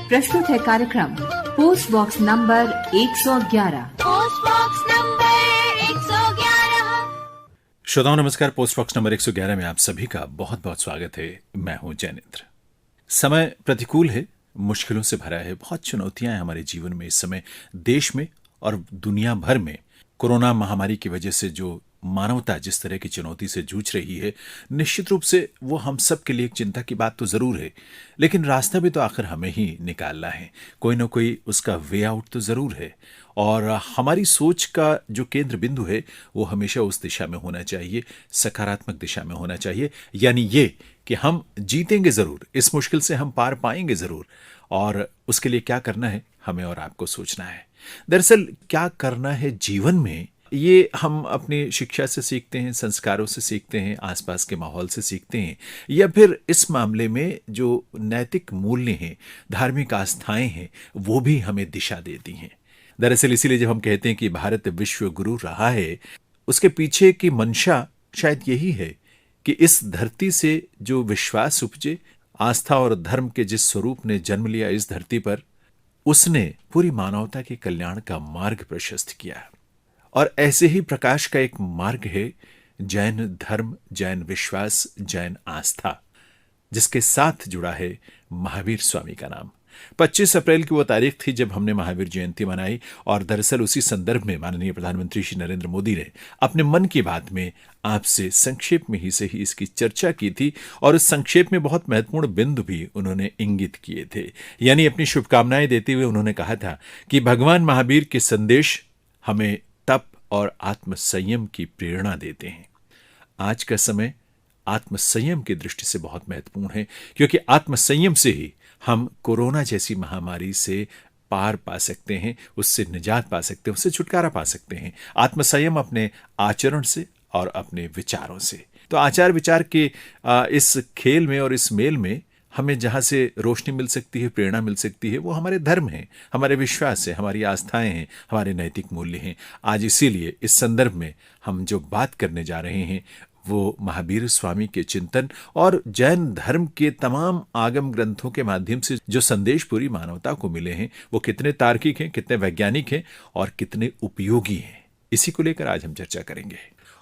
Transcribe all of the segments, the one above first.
प्रस्तुत है कार्यक्रम post box number 111। Post box number 111। श्रोताओं नमस्कार। पोस्ट बॉक्स नंबर 111 में आप सभी का बहुत बहुत स्वागत है। मैं हूं जैनेन्द्र। समय प्रतिकूल है, मुश्किलों से भरा है, बहुत चुनौतियां हैं हमारे जीवन में इस समय। देश में और दुनिया भर में कोरोना महामारी की वजह से जो मानवता जिस तरह की चुनौती से जूझ रही है, निश्चित रूप से वो हम सब के लिए एक चिंता की बात तो जरूर है, लेकिन रास्ता भी तो आखिर हमें ही निकालना है। कोई ना कोई उसका वे आउट तो जरूर है, और हमारी सोच का जो केंद्र बिंदु है वो हमेशा उस दिशा में होना चाहिए, सकारात्मक दिशा में होना चाहिए। यानी ये कि हम जीतेंगे जरूर, इस मुश्किल से हम पार पाएंगे जरूर, और उसके लिए क्या करना है हमें और आपको सोचना है। दरअसल क्या करना है जीवन में, ये हम अपनी शिक्षा से सीखते हैं, संस्कारों से सीखते हैं, आसपास के माहौल से सीखते हैं, या फिर इस मामले में जो नैतिक मूल्य हैं, धार्मिक आस्थाएं हैं, वो भी हमें दिशा देती हैं। दरअसल इसीलिए जब हम कहते हैं कि भारत विश्व गुरु रहा है, उसके पीछे की मंशा शायद यही है कि इस धरती से जो विश्वास उपजे, आस्था और धर्म के जिस स्वरूप ने जन्म लिया इस धरती पर, उसने पूरी मानवता के कल्याण का मार्ग प्रशस्त किया। और ऐसे ही प्रकाश का एक मार्ग है जैन धर्म, जैन विश्वास, जैन आस्था, जिसके साथ जुड़ा है महावीर स्वामी का नाम। 25 अप्रैल की वो तारीख थी जब हमने महावीर जयंती मनाई, और दरअसल उसी संदर्भ में माननीय प्रधानमंत्री श्री नरेंद्र मोदी ने अपने मन की बात में आपसे संक्षेप में ही से ही इसकी चर्चा की थी, और इस संक्षेप में बहुत महत्वपूर्ण बिंदु भी उन्होंने इंगित किए थे। यानी अपनी शुभकामनाएं देते हुए उन्होंने कहा था कि भगवान महावीर के संदेश हमें तप और आत्म संयम की प्रेरणा देते हैं। आज का समय आत्म संयम की दृष्टि से बहुत महत्वपूर्ण है, क्योंकि आत्म संयम से ही हम कोरोना जैसी महामारी से पार पा सकते हैं, उससे निजात पा सकते हैं, उससे छुटकारा पा सकते हैं। आत्म संयम अपने आचरण से और अपने विचारों से। तो आचार विचार के इस खेल में और इस मेल में हमें जहां से रोशनी मिल सकती है, प्रेरणा मिल सकती है, वो हमारे धर्म हैं, हमारे विश्वास है, हमारी आस्थाएं हैं, हमारे नैतिक मूल्य हैं। आज इसीलिए इस संदर्भ में हम जो बात करने जा रहे हैं वो महावीर स्वामी के चिंतन और जैन धर्म के तमाम आगम ग्रंथों के माध्यम से जो संदेश पूरी मानवता को मिले हैं, वो कितने तार्किक हैं, कितने वैज्ञानिक हैं और कितने उपयोगी हैं, इसी को लेकर आज हम चर्चा करेंगे।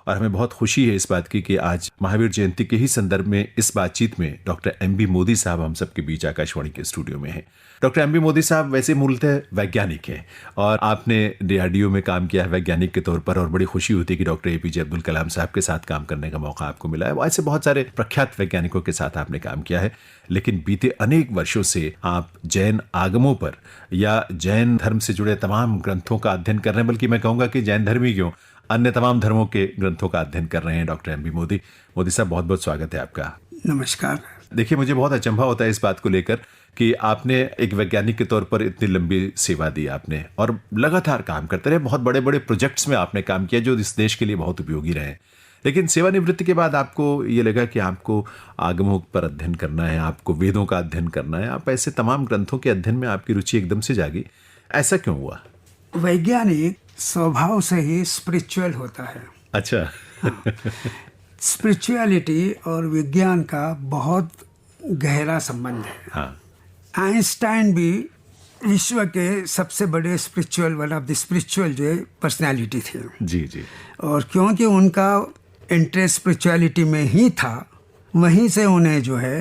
और हमें बहुत खुशी है इस बात की कि आज महावीर जयंती के ही संदर्भ में इस बातचीत में डॉक्टर एमबी मोदी साहब हम सबके बीच आकाशवाणी के स्टूडियो में हैं। डॉक्टर एमबी मोदी साहब वैसे मूलतः वैज्ञानिक हैं, और आपने डीआरडीओ में काम किया है वैज्ञानिक के तौर पर, और बड़ी खुशी होती है कि डॉक्टर एपीजे अब्दुल कलाम साहब के साथ काम करने का मौका आपको मिला है। ऐसे बहुत सारे प्रख्यात वैज्ञानिकों के साथ आपने काम किया है, लेकिन बीते अनेक वर्षों से आप जैन आगमों पर या जैन धर्म से जुड़े तमाम ग्रंथों का अध्ययन कर रहे हैं, बल्कि मैं कहूँगा कि जैन धर्म ही क्यों, अन्य तमाम धर्मों के ग्रंथों का अध्ययन कर रहे हैं। डॉक्टर एमबी मोदी साहब, बहुत बहुत स्वागत है आपका। नमस्कार। देखिए, मुझे बहुत अचंभा होता है इस बात को लेकर कि आपने एक वैज्ञानिक के तौर पर इतनी लंबी सेवा दी आपने, और लगातार काम करते रहे, बहुत बड़े बड़े प्रोजेक्ट्स में आपने काम किया जो इस देश के लिए बहुत उपयोगी रहे। लेकिन सेवानिवृत्ति के बाद आपको ये लगा कि आपको आगमों पर अध्ययन करना है, आपको वेदों का अध्ययन करना है, आप ऐसे तमाम ग्रंथों के अध्ययन में आपकी रुचि एकदम से जागी। ऐसा क्यों हुआ? वैज्ञानिक स्वभाव से ही स्पिरिचुअल होता है। अच्छा। हाँ। स्पिरिचुअलिटी और विज्ञान का बहुत गहरा संबंध है। हाँ। आइंस्टाइन भी विश्व के सबसे बड़े spiritual, one of the spiritual जो है पर्सनैलिटी थे। जी जी। और क्योंकि उनका इंटरेस्ट स्पिरिचुअलिटी में ही था, वहीं से उन्हें जो है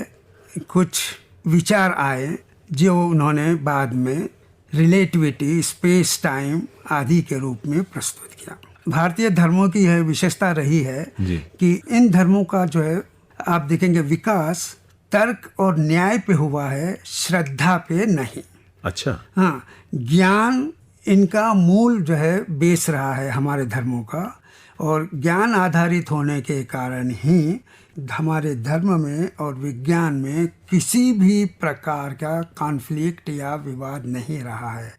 कुछ विचार आए जो उन्होंने बाद में रिलेटिविटी, स्पेस टाइम आदि के रूप में प्रस्तुत किया। भारतीय धर्मों की यह विशेषता रही है कि इन धर्मों का जो है आप देखेंगे विकास तर्क और न्याय पे हुआ है, श्रद्धा पे नहीं। अच्छा। हाँ, ज्ञान इनका मूल जो है बेस रहा है हमारे धर्मों का, और ज्ञान आधारित होने के कारण ही हमारे धर्म में और विज्ञान में किसी भी प्रकार का कॉन्फ्लिक्ट या विवाद नहीं रहा है।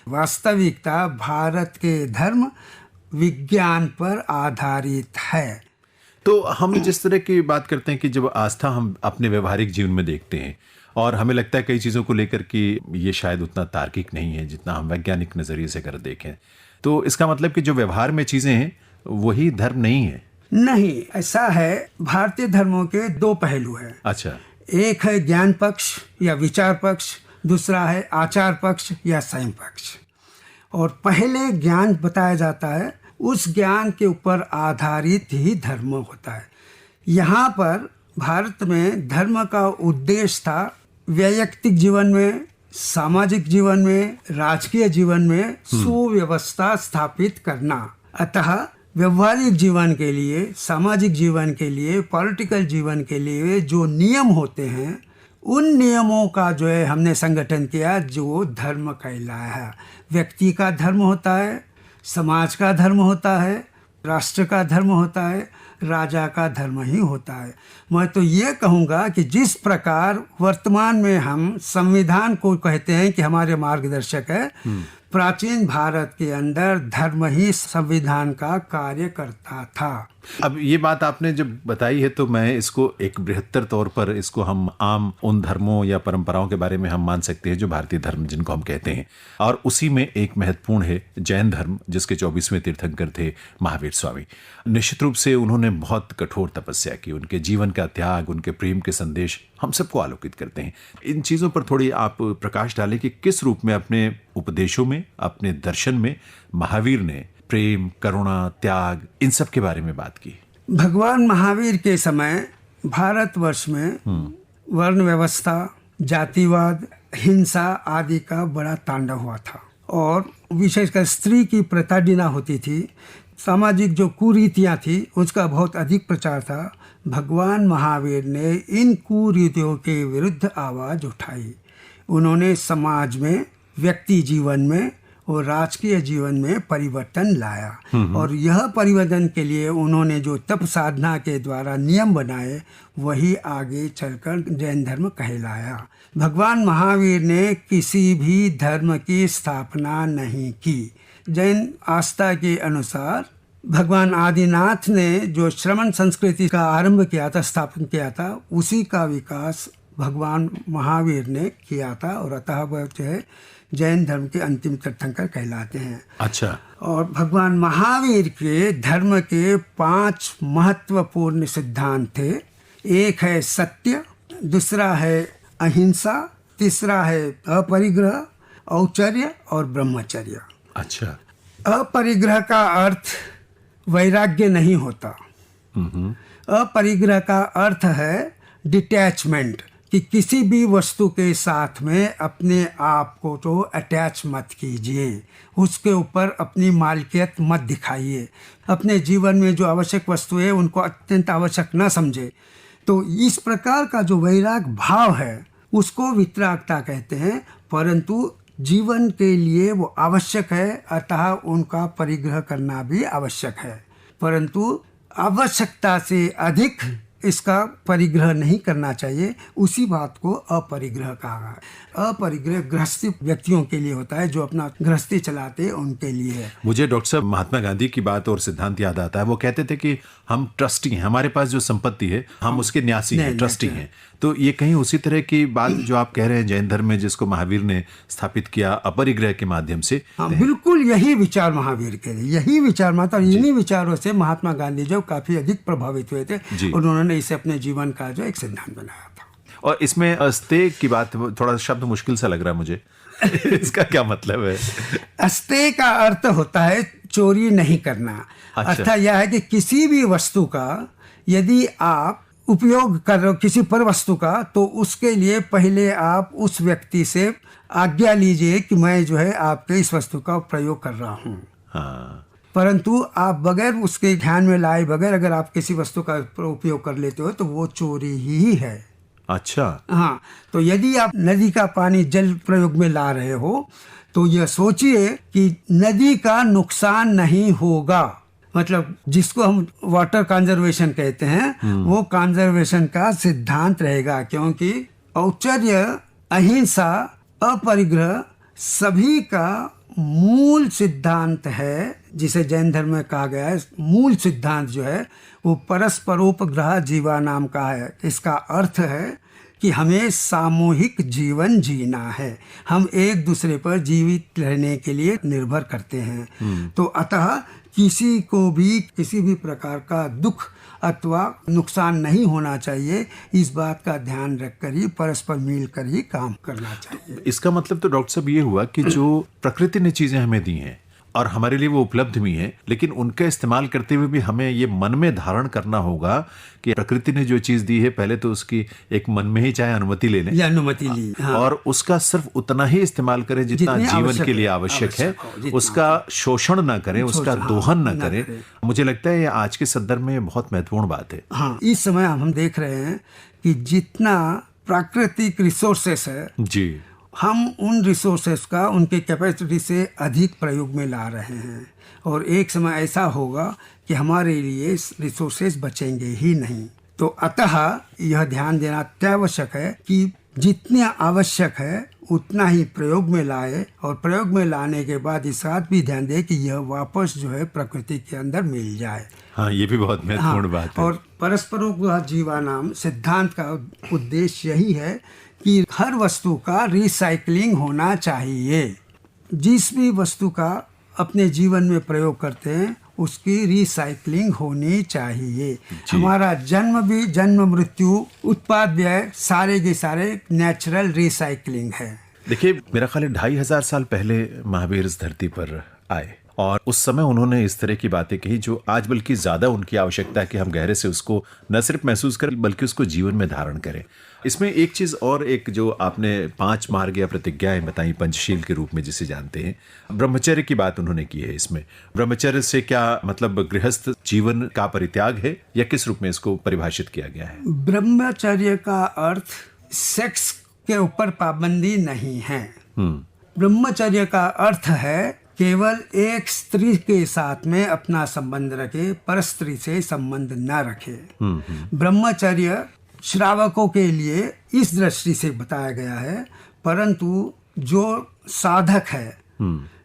वास्तविकता भारत के धर्म विज्ञान पर आधारित है। तो हम जिस तरह की बात करते हैं कि जब आस्था हम अपने व्यवहारिक जीवन में देखते हैं, और हमें लगता है कई चीज़ों को लेकर कि ये शायद उतना तार्किक नहीं है जितना हम वैज्ञानिक नज़रिए से कर देखें, तो इसका मतलब कि जो व्यवहार में चीज़ें हैं वही धर्म नहीं है? नहीं, ऐसा है। भारतीय धर्मों के दो पहलू हैं। अच्छा। एक है ज्ञान पक्ष या विचार पक्ष, दूसरा है आचार पक्ष या संयम पक्ष। और पहले ज्ञान बताया जाता है, उस ज्ञान के ऊपर आधारित ही धर्म होता है। यहाँ पर भारत में धर्म का उद्देश्य था वैयक्तिक जीवन में, सामाजिक जीवन में, राजकीय जीवन में सुव्यवस्था स्थापित करना। अतः व्यवहारिक जीवन के लिए, सामाजिक जीवन के लिए, पॉलिटिकल जीवन के लिए जो नियम होते हैं, उन नियमों का जो है हमने संगठन किया, जो धर्म कहलाया है। व्यक्ति का धर्म होता है, समाज का धर्म होता है, राष्ट्र का धर्म होता है, राजा का धर्म ही होता है। मैं तो ये कहूँगा कि जिस प्रकार वर्तमान में हम संविधान को कहते हैं कि हमारे मार्गदर्शक है, प्राचीन भारत के अंदर धर्म ही संविधान का कार्य करता था। अब ये बात आपने जब बताई है तो मैं इसको एक बृहत्तर तौर पर इसको हम आम उन धर्मों या परंपराओं के बारे में हम मान सकते हैं जो भारतीय धर्म जिनको हम कहते हैं, और उसी में एक महत्वपूर्ण है जैन धर्म, जिसके 24वें तीर्थंकर थे महावीर स्वामी। निश्चित रूप से उन्होंने बहुत कठोर तपस्या की, उनके जीवन का त्याग, उनके प्रेम के संदेश हम सबको आलोकित करते हैं। इन चीज़ों पर थोड़ी आप प्रकाश डालें कि किस रूप में अपने उपदेशों में, अपने दर्शन में महावीर ने प्रेम, करुणा, त्याग, इन सब के बारे में बात की। भगवान महावीर के समय भारतवर्ष में वर्ण व्यवस्था, जातिवाद, हिंसा आदि का बड़ा तांडव हुआ था, और विशेषकर स्त्री की प्रताड़ना होती थी। सामाजिक जो कुरीतियाँ थी उसका बहुत अधिक प्रचार था। भगवान महावीर ने इन कुरीतियों के विरुद्ध आवाज़ उठाई। उन्होंने समाज में, व्यक्ति जीवन में और राजकीय जीवन में परिवर्तन लाया, और यह परिवर्तन के लिए उन्होंने जो तप साधना के द्वारा नियम बनाए, वही आगे चलकर जैन धर्म कहलाया। भगवान महावीर ने किसी भी धर्म की स्थापना नहीं की। जैन आस्था के अनुसार भगवान आदिनाथ ने जो श्रमण संस्कृति का आरंभ किया था, स्थापन किया था, उसी का विकास भगवान महावीर ने किया था, और अतः वह जो है जैन धर्म के अंतिम तीर्थंकर कहलाते हैं। अच्छा। और भगवान महावीर के धर्म के 5 महत्वपूर्ण सिद्धांत थे। एक है सत्य, दूसरा है अहिंसा, तीसरा है अपरिग्रह, औचर्य और ब्रह्मचर्य। अच्छा। अपरिग्रह का अर्थ वैराग्य नहीं होता। अपरिग्रह का अर्थ है डिटैचमेंट, कि किसी भी वस्तु के साथ में अपने आप को तो अटैच मत कीजिए, उसके ऊपर अपनी मालिकियत मत दिखाइए, अपने जीवन में जो आवश्यक वस्तु है उनको अत्यंत आवश्यक न समझे। तो इस प्रकार का जो वैराग भाव है उसको वितरागता कहते हैं, परंतु जीवन के लिए वो आवश्यक है, अतः उनका परिग्रह करना भी आवश्यक है, परंतु आवश्यकता से अधिक इसका परिग्रह नहीं करना चाहिए। उसी बात को अपरिग्रह कहा है। अपरिग्रह गृहस्थी व्यक्तियों के लिए होता है, जो अपना गृहस्थी चलाते हैं उनके लिए है। मुझे डॉक्टर साहब महात्मा गांधी की बात और सिद्धांत याद आता है। वो कहते थे कि हम ट्रस्टी हैं, हमारे पास जो संपत्ति है हम उसके न्यासी हैं, ट्रस्टी हैं। तो ये कहीं उसी तरह की बात जो आप कह रहे हैं जैन धर्म में, जिसको महावीर ने स्थापित किया अपरिग्रह के माध्यम से। हाँ, बिल्कुल यही विचार महावीर के, यही विचार माता, इन्हीं विचारों से महात्मा गांधी जो काफी अधिक प्रभावित हुए थे, और उन्होंने इसे अपने जीवन का जो एक सिद्धांत बनाया था। और इसमें अस्तेय की बात, थोड़ा शब्द मुश्किल सा लग रहा है मुझे। इसका क्या मतलब है? अस्तेय का अर्थ होता है चोरी नहीं करना। अच्छा। अर्थ यह है कि किसी भी वस्तु का यदि आप उपयोग कर रहे हो, किसी पर वस्तु का, तो उसके लिए पहले आप उस व्यक्ति से आज्ञा लीजिए कि मैं जो है आपके इस वस्तु का प्रयोग कर रहा हूँ। हाँ। परंतु आप बगैर उसके ध्यान में लाए बगैर अगर आप किसी वस्तु का उपयोग कर लेते हो तो वो चोरी ही है। अच्छा। हाँ, तो यदि आप नदी का पानी जल प्रयोग में ला रहे हो तो यह सोचिए कि नदी का नुकसान नहीं होगा, मतलब जिसको हम वाटर कंजर्वेशन कहते हैं, वो कंजर्वेशन का सिद्धांत रहेगा, क्योंकि औचर्य, अहिंसा, अपरिग्रह सभी का मूल सिद्धांत है, जिसे जैन धर्म में कहा गया है। मूल सिद्धांत जो है वो परस्परोपग्रह जीवानाम का है। इसका अर्थ है कि हमें सामूहिक जीवन जीना है, हम एक दूसरे पर जीवित रहने के लिए निर्भर करते हैं। तो अतः किसी को भी किसी भी प्रकार का दुख अथवा नुकसान नहीं होना चाहिए, इस बात का ध्यान रखकर ही परस्पर मिलकर ही काम करना चाहिए। इसका मतलब तो डॉक्टर साहब ये हुआ कि जो प्रकृति ने चीजें हमें दी हैं और हमारे लिए वो उपलब्ध भी हैं, लेकिन उनका इस्तेमाल करते हुए भी हमें ये मन में धारण करना होगा कि प्रकृति ने जो चीज दी है पहले तो उसकी एक मन में ही चाहे अनुमति ले लें, या अनुमति ली, हाँ। और उसका सिर्फ उतना ही इस्तेमाल करें जितना जीवन के लिए आवश्यक है, उसका शोषण ना करें, उसका दोहन ना करें। मुझे लगता है ये आज के संदर्भ में बहुत महत्वपूर्ण बात है। हाँ, इस समय हम देख रहे हैं कि जितना प्राकृतिक रिसोर्सेस है जी, हम उन रिसोर्सेस का उनके कैपेसिटी से अधिक प्रयोग में ला रहे हैं, और एक समय ऐसा होगा कि हमारे लिए रिसोर्सेस बचेंगे ही नहीं। तो अतः यह ध्यान देना अत्यावश्यक है कि जितना आवश्यक है उतना ही प्रयोग में लाए, और प्रयोग में लाने के बाद इस बात भी ध्यान दे कि यह वापस जो है प्रकृति के अंदर मिल जाए। हाँ, ये भी बहुत महत्वपूर्ण बात है। और परस्परोपकार जीवानाम सिद्धांत का उद्देश्य यही है कि हर वस्तु का रिसाइकलिंग होना चाहिए। जिस भी वस्तु का अपने जीवन में प्रयोग करते हैं उसकी रिसाइकलिंग होनी चाहिए। हमारा जन्म मृत्यु उत्पाद व्यय सारे के सारे नेचुरल रिसाइकलिंग है। देखिए, मेरा ख्याल है 2500 साल पहले महावीर इस धरती पर आए और उस समय उन्होंने इस तरह की बातें कही जो आज बल्कि ज्यादा उनकी आवश्यकता है कि हम गहरे से उसको न सिर्फ महसूस करें बल्कि उसको जीवन में धारण करें। इसमें एक चीज और, एक जो आपने 5 मार्ग या प्रतिज्ञाएं बताई पंचशील के रूप में जिसे जानते हैं, ब्रह्मचर्य की बात उन्होंने की है। इसमें ब्रह्मचर्य से क्या मतलब गृहस्थ जीवन का परित्याग है या किस रूप में इसको परिभाषित किया गया है? ब्रह्मचर्य का अर्थ सेक्स के ऊपर पाबंदी नहीं है। ब्रह्मचर्य का अर्थ है केवल एक स्त्री के साथ में अपना संबंध रखे, परस्त्री से संबंध न रखे। ब्रह्मचर्य श्रावकों के लिए इस दृष्टि से बताया गया है, परंतु जो साधक है,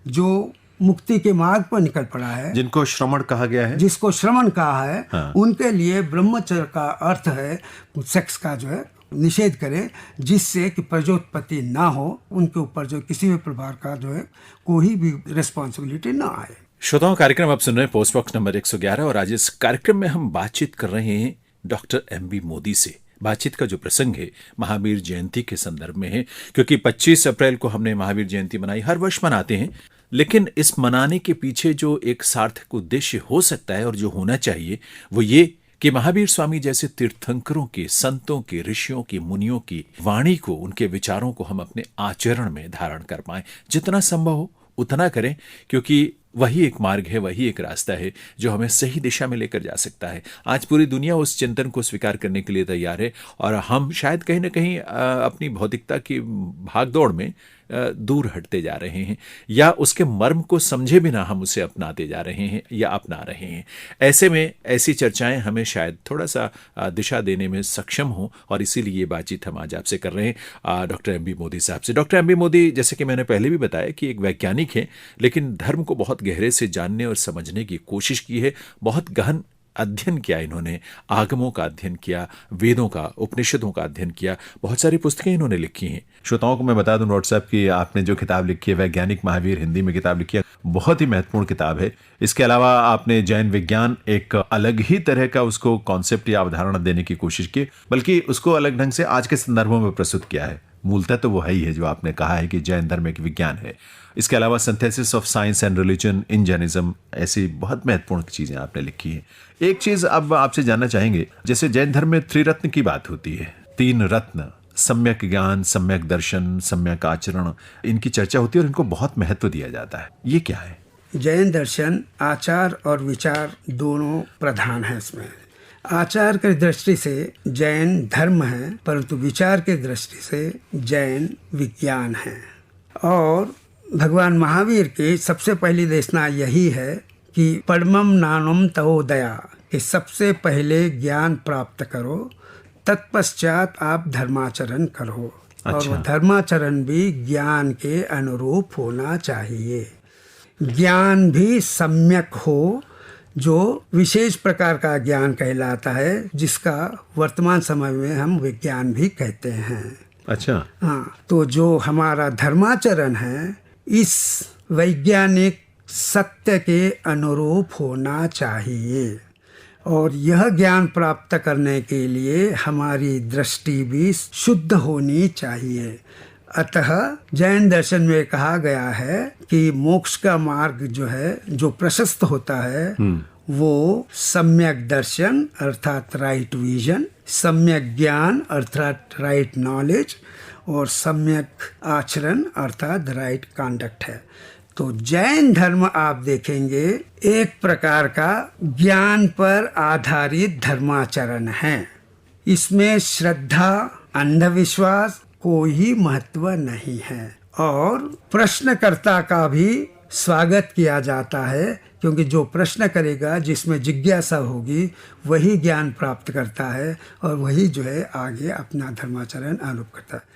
जो मुक्ति के मार्ग पर निकल पड़ा है, जिनको श्रमण कहा गया है, जिसको श्रमण कहा है, हाँ। उनके लिए ब्रह्मचर्य का अर्थ है सेक्स का जो है निषेध करे, जिससे कि प्रजोत्पत्ति ना हो, उनके ऊपर जो किसी भी प्रकार का जो है कोई भी रिस्पॉन्सिबिलिटी ना आए। श्रोताओं, कार्यक्रम आप सुन रहे हैं पोस्ट बॉक्स नंबर 111 और आज इस कार्यक्रम में हम बातचीत कर रहे हैं डॉक्टर एमबी मोदी से। बातचीत का जो प्रसंग है महावीर जयंती के संदर्भ में है, क्योंकि 25 अप्रैल को हमने महावीर जयंती मनाई, हर वर्ष मनाते हैं, लेकिन इस मनाने के पीछे जो एक सार्थक उद्देश्य हो सकता है और जो होना चाहिए वो ये कि महावीर स्वामी जैसे तीर्थंकरों के, संतों के, ऋषियों की, मुनियों की वाणी को, उनके विचारों को हम अपने आचरण में धारण कर पाएं। जितना संभव हो उतना करें, क्योंकि वही एक मार्ग है, वही एक रास्ता है जो हमें सही दिशा में लेकर जा सकता है। आज पूरी दुनिया उस चिंतन को स्वीकार करने के लिए तैयार है और हम शायद कहीं ना कहीं अपनी भौतिकता की भागदौड़ में दूर हटते जा रहे हैं, या उसके मर्म को समझे बिना हम उसे अपनाते जा रहे हैं या अपना रहे हैं। ऐसे में ऐसी चर्चाएं हमें शायद थोड़ा सा दिशा देने में सक्षम हो, और इसीलिए ये बातचीत हम आज आपसे कर रहे हैं डॉक्टर एमबी मोदी साहब से। डॉक्टर एमबी मोदी, जैसे कि मैंने पहले भी बताया कि एक वैज्ञानिक है, लेकिन धर्म को बहुत गहरे से जानने और समझने की कोशिश की है। बहुत गहन अध्ययन किया इन्होंने, आगमों का अध्ययन किया, वेदों का, उपनिषदों का अध्ययन किया, बहुत सारी पुस्तकें इन्होंने लिखी हैं। श्रोताओं को मैं बता दूं डॉक्टर साहब कि आपने जो किताब लिखी है वैज्ञानिक महावीर, हिंदी में किताब लिखी है, बहुत ही महत्वपूर्ण किताब है। इसके अलावा आपने जैन विज्ञान एक अलग ही तरह का उसको कॉन्सेप्ट या अवधारणा देने की कोशिश की, बल्कि उसको अलग ढंग से आज के संदर्भों में प्रस्तुत किया है। मूलतः तो वो है ही है जो आपने कहा है कि जैन धर्म एक विज्ञान है। इसके अलावा synthesis of science and religion in Jainism, ऐसी बहुत महत्वपूर्ण चीजें आपने लिखी है। एक चीज अब आपसे जानना चाहेंगे, जैसे जैन धर्म में त्रिरत्न की बात होती है, 3 रत्न, सम्यक ज्ञान, सम्यक दर्शन, सम्यक आचरण, इनकी चर्चा होती है और इनको बहुत महत्व दिया जाता है। ये क्या है? जैन दर्शन आचार और विचार दोनों प्रधान है। इसमें आचार की दृष्टि से जैन धर्म है, परंतु विचार की दृष्टि से जैन विज्ञान है। और भगवान महावीर की सबसे पहली देशना यही है कि परमम नानम तवोदया, कि सबसे पहले ज्ञान प्राप्त करो, तत्पश्चात आप धर्माचरण करो। और वो धर्माचरण भी ज्ञान के अनुरूप होना चाहिए। ज्ञान भी सम्यक हो, जो विशेष प्रकार का ज्ञान कहलाता है, जिसका वर्तमान समय में हम विज्ञान भी कहते हैं। अच्छा, हाँ, तो जो हमारा धर्माचरण है, इस वैज्ञानिक सत्य के अनुरूप होना चाहिए और यह ज्ञान प्राप्त करने के लिए हमारी दृष्टि भी शुद्ध होनी चाहिए। अतः जैन दर्शन में कहा गया है कि मोक्ष का मार्ग जो है, जो प्रशस्त होता है, वो सम्यक दर्शन अर्थात राइट विजन, सम्यक ज्ञान अर्थात राइट नॉलेज और सम्यक आचरण अर्थात राइट कंडक्ट है। तो जैन धर्म आप देखेंगे एक प्रकार का ज्ञान पर आधारित धर्माचरण है। इसमें श्रद्धा, अंधविश्वास कोई महत्व नहीं है और प्रश्नकर्ता का भी स्वागत किया जाता है, क्योंकि जो प्रश्न करेगा, जिसमें जिज्ञासा होगी, वही ज्ञान प्राप्त करता है और वही जो है आगे अपना धर्माचरण आरोप करता है।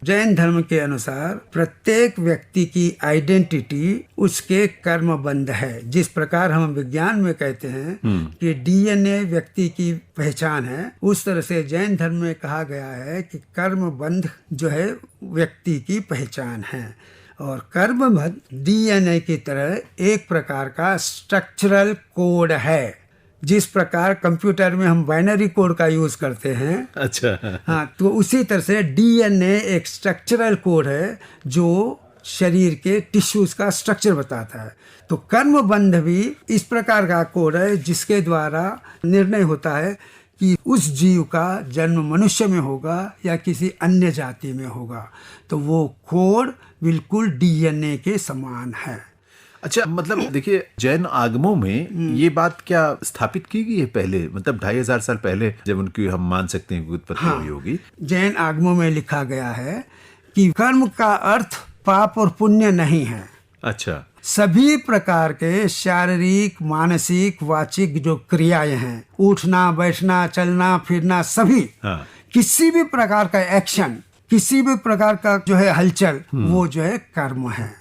जैन धर्म के अनुसार प्रत्येक व्यक्ति की आइडेंटिटी उसके कर्मबंध है। जिस प्रकार हम विज्ञान में कहते हैं कि डीएनए व्यक्ति की पहचान है, उस तरह से जैन धर्म में कहा गया है कि कर्मबंध जो है व्यक्ति की पहचान है और कर्मबंध डीएनए की तरह एक प्रकार का स्ट्रक्चरल कोड है। जिस प्रकार कंप्यूटर में हम बाइनरी कोड का यूज करते हैं, अच्छा, हाँ, तो उसी तरह से डीएनए एक स्ट्रक्चरल कोड है जो शरीर के टिश्यूज का स्ट्रक्चर बताता है। तो कर्मबंध भी इस प्रकार का कोड है जिसके द्वारा निर्णय होता है कि उस जीव का जन्म मनुष्य में होगा या किसी अन्य जाति में होगा। तो वो कोड बिल्कुल डीएनए के समान है। अच्छा, मतलब देखिए, जैन आगमों में ये बात क्या स्थापित की गई है पहले, मतलब 2500 साल पहले, जब उनकी हम मान सकते हैं उत्पत्ति हुई होगी? जैन आगमों में लिखा गया है कि कर्म का अर्थ पाप और पुण्य नहीं है। अच्छा, सभी प्रकार के शारीरिक, मानसिक, वाचिक जो क्रियाएं हैं, उठना, बैठना, चलना, फिरना, सभी किसी भी प्रकार का एक्शन, किसी भी प्रकार का जो है हलचल, वो जो है कर्म है।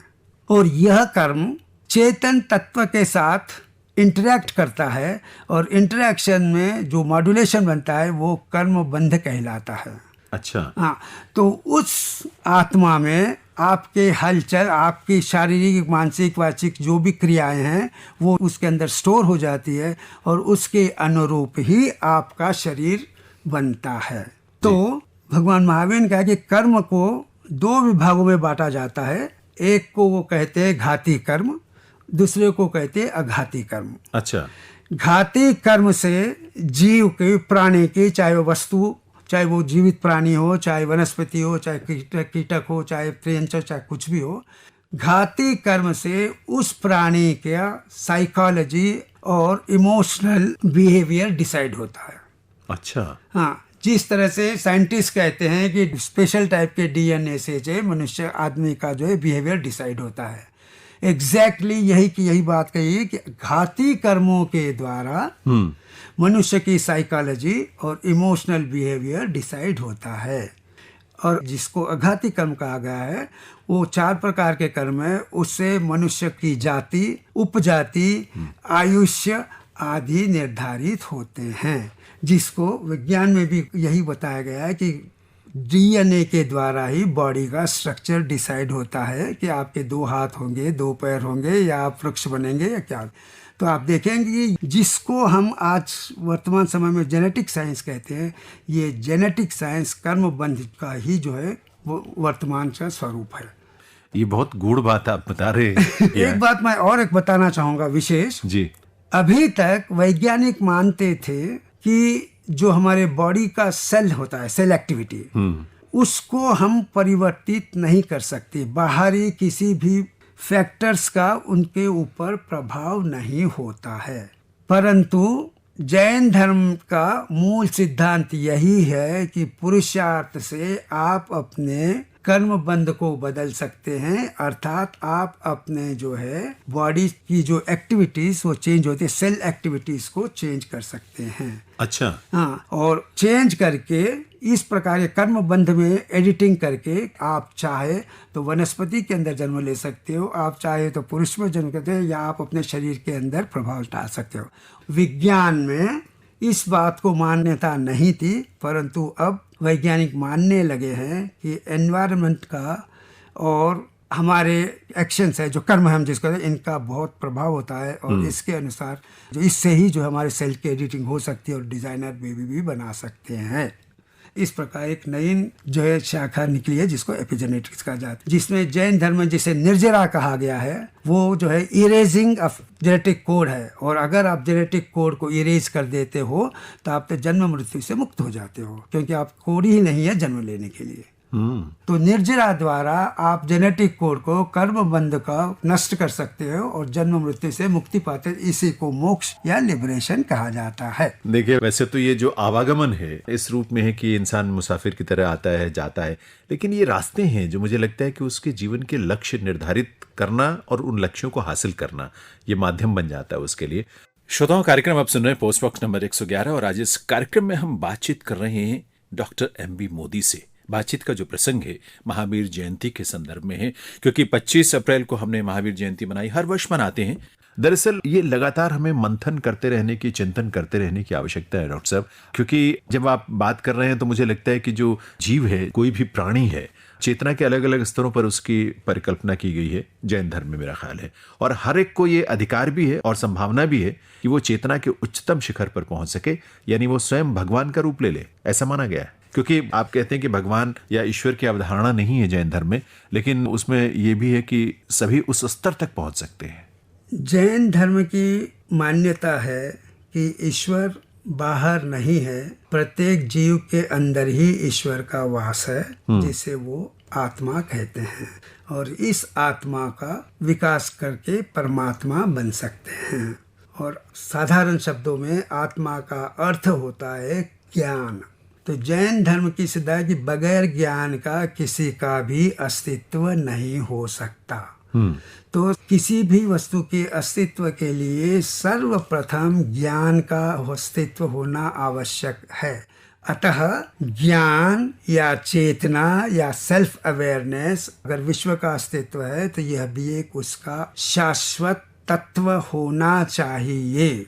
और यह कर्म चेतन तत्व के साथ इंटरेक्ट करता है और इंटरेक्शन में जो मॉड्यूलेशन बनता है वो कर्म बंध कहलाता है। अच्छा, हाँ, तो उस आत्मा में आपके हलचल, आपकी शारीरिक, मानसिक, वाचिक जो भी क्रियाएं हैं वो उसके अंदर स्टोर हो जाती है और उसके अनुरूप ही आपका शरीर बनता है। तो भगवान महावीर ने कहा कि कर्म को 2 विभागों में बांटा जाता है। एक को वो कहते हैं घाती कर्म, दूसरे को कहते हैं अघाती कर्म। अच्छा, घाती कर्म से जीव के, प्राणी के, चाहे वो वस्तु, चाहे वो जीवित प्राणी हो, चाहे वनस्पति हो, चाहे कीटक हो, चाहे प्रेंच हो, चाहे कुछ भी हो, घाती कर्म से उस प्राणी का साइकोलॉजी और इमोशनल बिहेवियर डिसाइड होता है। अच्छा, हाँ, जिस तरह से साइंटिस्ट कहते हैं कि स्पेशल टाइप के डीएनए से जो मनुष्य आदमी का जो है बिहेवियर डिसाइड होता है, एग्जैक्टली यही बात कही है कि घाती कर्मों के द्वारा मनुष्य की साइकोलॉजी और इमोशनल बिहेवियर डिसाइड होता है। और जिसको अघाती कर्म कहा गया है वो 4 प्रकार के कर्म है। उससे मनुष्य की जाति, उपजाति, आयुष्य आदि निर्धारित होते हैं, जिसको विज्ञान में भी यही बताया गया है कि डीएनए के द्वारा ही बॉडी का स्ट्रक्चर डिसाइड होता है कि आपके 2 हाथ होंगे, 2 पैर होंगे, या आप वृक्ष बनेंगे या क्या। तो आप देखेंगे कि जिसको हम आज वर्तमान समय में जेनेटिक साइंस कहते हैं, ये जेनेटिक साइंस कर्मबंध का ही जो है वो वर्तमान का स्वरूप है। ये बहुत गूढ़ बात आप बता रहे हैं। एक बात मैं और एक बताना चाहूँगा विशेष जी। अभी तक वैज्ञानिक मानते थे कि जो हमारे बॉडी का सेल होता है, सेल एक्टिविटी, उसको हम परिवर्तित नहीं कर सकते। बाहरी किसी भी फैक्टर्स का उनके ऊपर प्रभाव नहीं होता है। परंतु जैन धर्म का मूल सिद्धांत यही है कि पुरुषार्थ से आप अपने कर्म बंध को बदल सकते हैं, अर्थात आप अपने जो है बॉडी की जो एक्टिविटीज वो चेंज होती है, सेल एक्टिविटीज को चेंज कर सकते हैं। अच्छा, हाँ, और चेंज करके इस प्रकार के कर्म बंध में एडिटिंग करके आप चाहे तो वनस्पति के अंदर जन्म ले सकते हो, आप चाहे तो पुरुष में जन्म करते हो, या आप अपने शरीर के अंदर प्रभाव डाल सकते हो। विज्ञान में इस बात को मान्यता नहीं थी, परंतु अब वैज्ञानिक मानने लगे हैं कि एनवायरनमेंट का और हमारे एक्शंस है, जो कर्म हम जिसको कहते हैं, इनका बहुत प्रभाव होता है। और इसके अनुसार जो इससे ही जो हमारे सेल की एडिटिंग हो सकती है और डिजाइनर बेबी भी बना सकते हैं। इस प्रकार एक नई जो है शाखा निकली है जिसको एपिजेनेटिक्स कहा जाता है, जिसमें जैन धर्म में जिसे निर्जरा कहा गया है, वो जो है इरेजिंग ऑफ जेनेटिक कोड है। और अगर आप जेनेटिक कोड को इरेज कर देते हो तो आप तो जन्म मृत्यु से मुक्त हो जाते हो, क्योंकि आप कोड ही नहीं है जन्म लेने के लिए। तो निर्जरा द्वारा आप जेनेटिक कोड को, कर्म बंध का नष्ट कर सकते हो और जन्म मृत्यु से मुक्ति पाते। इसी को मोक्ष या लिबरेशन कहा जाता है। देखिए, वैसे तो ये जो आवागमन है इस रूप में है कि इंसान मुसाफिर की तरह आता है जाता है, लेकिन ये रास्ते हैं जो मुझे लगता है कि उसके जीवन के लक्ष्य निर्धारित करना और उन लक्ष्यों को हासिल करना ये माध्यम बन जाता है उसके लिए। श्रोताओं, कार्यक्रम आप सुन रहे हैं पोस्ट बॉक्स नंबर 111 और आज इस कार्यक्रम में हम बातचीत कर रहे हैं डॉक्टर MB मोदी से। बातचीत का जो प्रसंग है महावीर जयंती के संदर्भ में है, क्योंकि 25 अप्रैल को हमने महावीर जयंती मनाई, हर वर्ष मनाते हैं। दरअसल ये लगातार हमें मंथन करते रहने की, चिंतन करते रहने की आवश्यकता है डॉक्टर साहब, क्योंकि जब आप बात कर रहे हैं तो मुझे लगता है कि जो जीव है, कोई भी प्राणी है, चेतना के अलग अलग स्तरों पर उसकी परिकल्पना की गई है जैन धर्म में, मेरा ख्याल है। और हर एक को ये अधिकार भी है और संभावना भी है कि वो चेतना के उच्चतम शिखर पर पहुंच सके, यानी वो स्वयं भगवान का रूप ले ले, ऐसा माना गया है। क्योंकि आप कहते हैं कि भगवान या ईश्वर की अवधारणा नहीं है जैन धर्म में, लेकिन उसमें ये भी है कि सभी उस स्तर तक पहुंच सकते हैं। जैन धर्म की मान्यता है कि ईश्वर बाहर नहीं है, प्रत्येक जीव के अंदर ही ईश्वर का वास है, जिसे वो आत्मा कहते हैं। और इस आत्मा का विकास करके परमात्मा बन सकते हैं। और साधारण शब्दों में आत्मा का अर्थ होता है ज्ञान। तो जैन धर्म की सिद्धांत है कि बगैर ज्ञान का किसी का भी अस्तित्व नहीं हो सकता। तो किसी भी वस्तु के अस्तित्व के लिए सर्वप्रथम ज्ञान का अस्तित्व होना आवश्यक है। अतः ज्ञान या चेतना या सेल्फ अवेयरनेस अगर विश्व का अस्तित्व है तो यह भी एक उसका शाश्वत तत्व होना चाहिए।